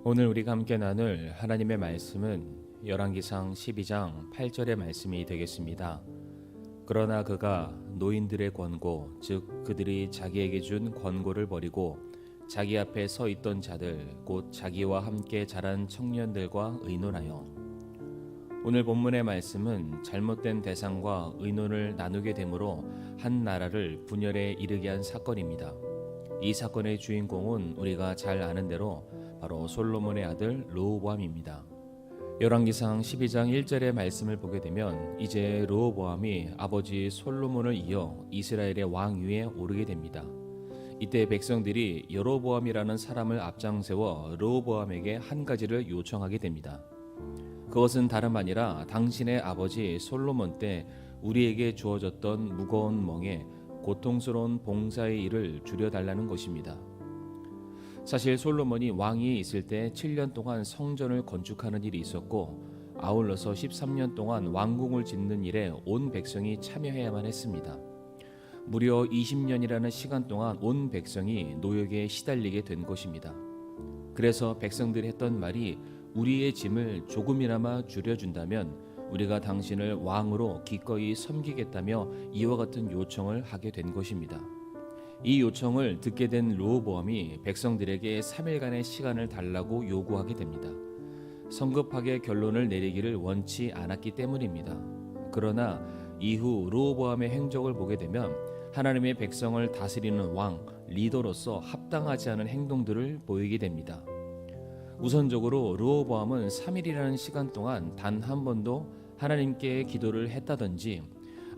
오늘 우리가 함께 나눌 하나님의 말씀은 열왕기상 12장 8절의 말씀이 되겠습니다. 그러나 그가 노인들의 권고, 즉 그들이 자기에게 준 권고를 버리고 자기 앞에 서 있던 자들, 곧 자기와 함께 자란 청년들과 의논하여. 오늘 본문의 말씀은 잘못된 대상과 의논을 나누게 되므로 한 나라를 분열에 이르게 한 사건입니다. 이 사건의 주인공은 우리가 잘 아는 대로 바로 솔로몬의 아들 르호보암입니다. 열왕기상 12장 1절의 말씀을 보게 되면 이제 르호보암이 아버지 솔로몬을 이어 이스라엘의 왕 위에 오르게 됩니다. 이때 백성들이 여로보암이라는 사람을 앞장세워 르호보암에게 한 가지를 요청하게 됩니다. 그것은 다름 아니라 당신의 아버지 솔로몬 때 우리에게 주어졌던 무거운 멍에 고통스러운 봉사의 일을 줄여달라는 것입니다. 사실 솔로몬이 왕위에 있을 때 7년 동안 성전을 건축하는 일이 있었고, 아울러서 13년 동안 왕궁을 짓는 일에 온 백성이 참여해야만 했습니다. 무려 20년이라는 시간 동안 온 백성이 노역에 시달리게 된 것입니다. 그래서 백성들이 했던 말이 우리의 짐을 조금이나마 줄여준다면 우리가 당신을 왕으로 기꺼이 섬기겠다며 이와 같은 요청을 하게 된 것입니다. 이 요청을 듣게 된 르호보암이 백성들에게 3일간의 시간을 달라고 요구하게 됩니다. 성급하게 결론을 내리기를 원치 않았기 때문입니다. 그러나 이후 르호보암의 행적을 보게 되면 하나님의 백성을 다스리는 왕, 리더로서 합당하지 않은 행동들을 보이게 됩니다. 우선적으로 르호보암은 3일이라는 시간 동안 단 한 번도 하나님께 기도를 했다든지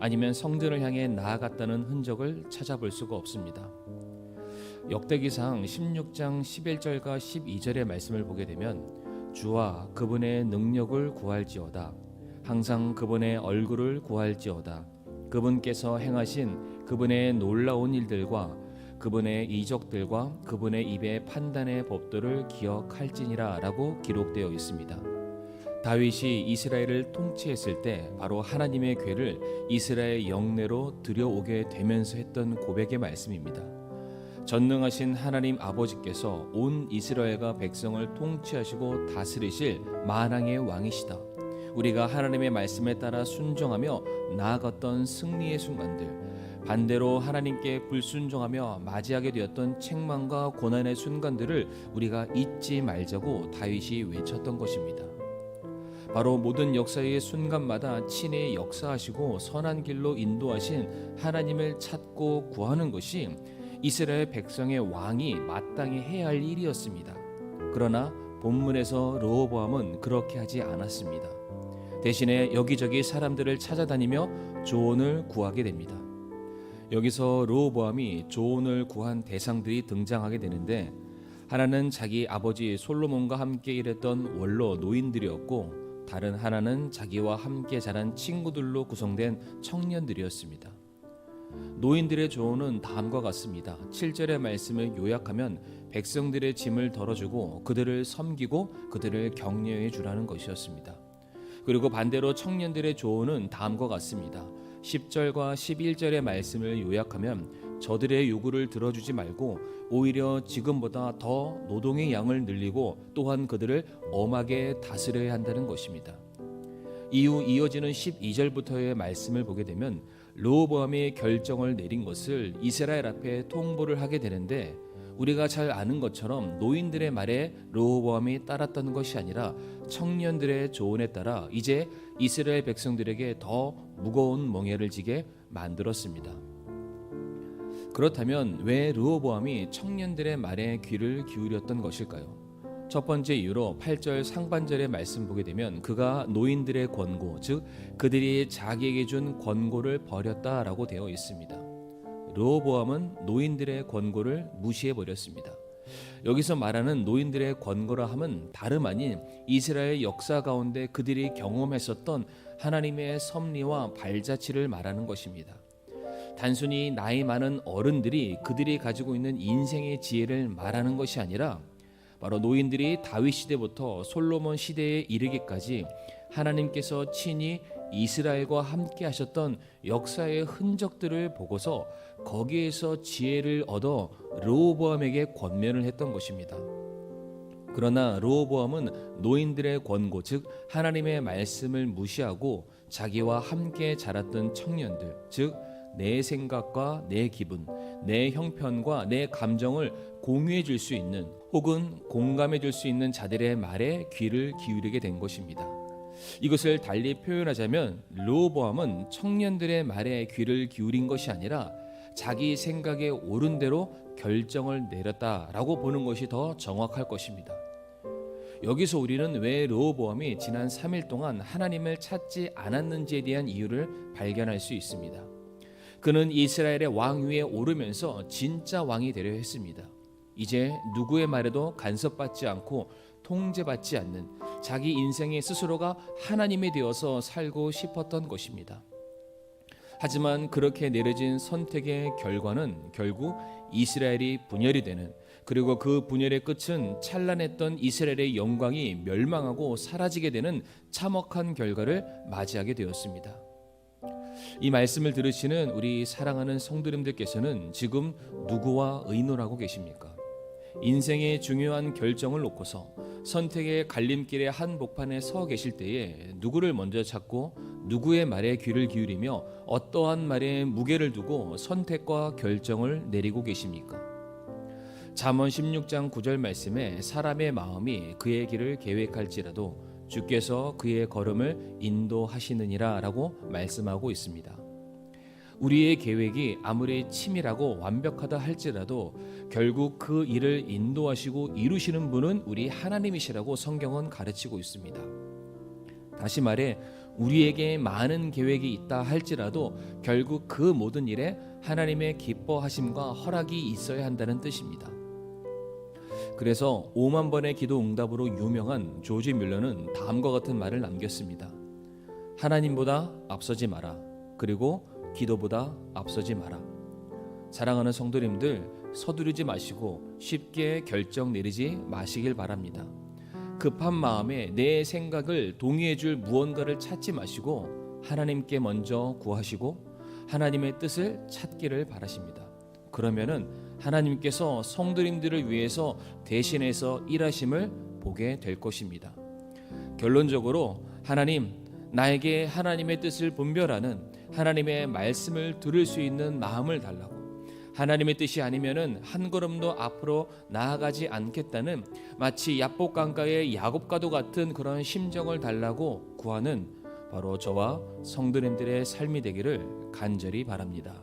아니면 성전을 향해 나아갔다는 흔적을 찾아볼 수가 없습니다. 역대기상 16장 11절과 12절의 말씀을 보게 되면 주와 그분의 능력을 구할지어다, 항상 그분의 얼굴을 구할지어다, 그분께서 행하신 그분의 놀라운 일들과 그분의 이적들과 그분의 입의 판단의 법도를 기억할지니라 라고 기록되어 있습니다. 다윗이 이스라엘을 통치했을 때 바로 하나님의 궤를 이스라엘 영내로 들여오게 되면서 했던 고백의 말씀입니다. 전능하신 하나님 아버지께서 온 이스라엘과 백성을 통치하시고 다스리실 만왕의 왕이시다. 우리가 하나님의 말씀에 따라 순종하며 나아갔던 승리의 순간들, 반대로 하나님께 불순종하며 맞이하게 되었던 책망과 고난의 순간들을 우리가 잊지 말자고 다윗이 외쳤던 것입니다. 바로 모든 역사의 순간마다 친히 역사하시고 선한 길로 인도하신 하나님을 찾고 구하는 것이 이스라엘 백성의 왕이 마땅히 해야 할 일이었습니다. 그러나 본문에서 르호보암은 그렇게 하지 않았습니다. 대신에 여기저기 사람들을 찾아다니며 조언을 구하게 됩니다. 여기서 르호보암이 조언을 구한 대상들이 등장하게 되는데, 하나는 자기 아버지 솔로몬과 함께 일했던 원로 노인들이었고, 다른 하나는 자기와 함께 자란 친구들로 구성된 청년들이었습니다. 노인들의 조언은 다음과 같습니다. 7절의 말씀을 요약하면 백성들의 짐을 덜어주고 그들을 섬기고 그들을 격려해 주라는 것이었습니다. 그리고 반대로 청년들의 조언은 다음과 같습니다. 10절과 11절의 말씀을 요약하면 저들의 요구를 들어주지 말고 오히려 지금보다 더 노동의 양을 늘리고 또한 그들을 엄하게 다스려야 한다는 것입니다. 이후 이어지는 12절부터의 말씀을 보게 되면 르호보암이 결정을 내린 것을 이스라엘 앞에 통보를 하게 되는데, 우리가 잘 아는 것처럼 노인들의 말에 르호보암이 따랐던 것이 아니라 청년들의 조언에 따라 이제 이스라엘 백성들에게 더 무거운 멍에를 지게 만들었습니다. 그렇다면 왜 르호보암이 청년들의 말에 귀를 기울였던 것일까요? 첫 번째 이유로 8절 상반절의 말씀 보게 되면 그가 노인들의 권고, 즉 그들이 자기에게 준 권고를 버렸다라고 되어 있습니다. 르호보암은 노인들의 권고를 무시해버렸습니다. 여기서 말하는 노인들의 권고라 함은 다름 아닌 이스라엘 역사 가운데 그들이 경험했었던 하나님의 섭리와 발자취를 말하는 것입니다. 단순히 나이 많은 어른들이 그들이 가지고 있는 인생의 지혜를 말하는 것이 아니라 바로 노인들이 다윗 시대부터 솔로몬 시대에 이르기까지 하나님께서 친히 이스라엘과 함께 하셨던 역사의 흔적들을 보고서 거기에서 지혜를 얻어 르호보암에게 권면을 했던 것입니다. 그러나 르호보암은 노인들의 권고, 즉 하나님의 말씀을 무시하고 자기와 함께 자랐던 청년들, 즉 내 생각과 내 기분, 내 형편과 내 감정을 공유해 줄 수 있는 혹은 공감해 줄 수 있는 자들의 말에 귀를 기울이게 된 것입니다. 이것을 달리 표현하자면 르호보암은 청년들의 말에 귀를 기울인 것이 아니라 자기 생각에 옳은 대로 결정을 내렸다라고 보는 것이 더 정확할 것입니다. 여기서 우리는 왜 르호보암이 지난 3일 동안 하나님을 찾지 않았는지에 대한 이유를 발견할 수 있습니다. 그는 이스라엘의 왕 위에 오르면서 진짜 왕이 되려 했습니다. 이제 누구의 말에도 간섭받지 않고 통제받지 않는 자기 인생의 스스로가 하나님이 되어서 살고 싶었던 것입니다. 하지만 그렇게 내려진 선택의 결과는 결국 이스라엘이 분열이 되는, 그리고 그 분열의 끝은 찬란했던 이스라엘의 영광이 멸망하고 사라지게 되는 참혹한 결과를 맞이하게 되었습니다. 이 말씀을 들으시는 우리 사랑하는 성도님들께서는 지금 누구와 의논하고 계십니까? 인생의 중요한 결정을 놓고서 선택의 갈림길의 한복판에 서 계실 때에 누구를 먼저 찾고 누구의 말에 귀를 기울이며 어떠한 말에 무게를 두고 선택과 결정을 내리고 계십니까? 잠언 16장 9절 말씀에 사람의 마음이 그의 길을 계획할지라도 주께서 그의 걸음을 인도하시느니라 라고 말씀하고 있습니다. 우리의 계획이 아무리 치밀하고 완벽하다 할지라도 결국 그 일을 인도하시고 이루시는 분은 우리 하나님이시라고 성경은 가르치고 있습니다. 다시 말해 우리에게 많은 계획이 있다 할지라도 결국 그 모든 일에 하나님의 기뻐하심과 허락이 있어야 한다는 뜻입니다. 그래서 5만 번의 기도 응답으로 유명한 조지 뮬러는 다음과 같은 말을 남겼습니다. 하나님보다 앞서지 마라. 그리고 기도보다 앞서지 마라. 사랑하는 성도님들, 서두르지 마시고 쉽게 결정 내리지 마시길 바랍니다. 급한 마음에 내 생각을 동의해 줄 무언가를 찾지 마시고 하나님께 먼저 구하시고 하나님의 뜻을 찾기를 바라십니다. 그러면은 하나님께서 성도님들을 위해서 대신해서 일하심을 보게 될 것입니다. 결론적으로 하나님, 나에게 하나님의 뜻을 분별하는 하나님의 말씀을 들을 수 있는 마음을 달라고, 하나님의 뜻이 아니면은 한 걸음도 앞으로 나아가지 않겠다는 마치 야복강가의 야곱과도 같은 그런 심정을 달라고 구하는 바로 저와 성도님들의 삶이 되기를 간절히 바랍니다.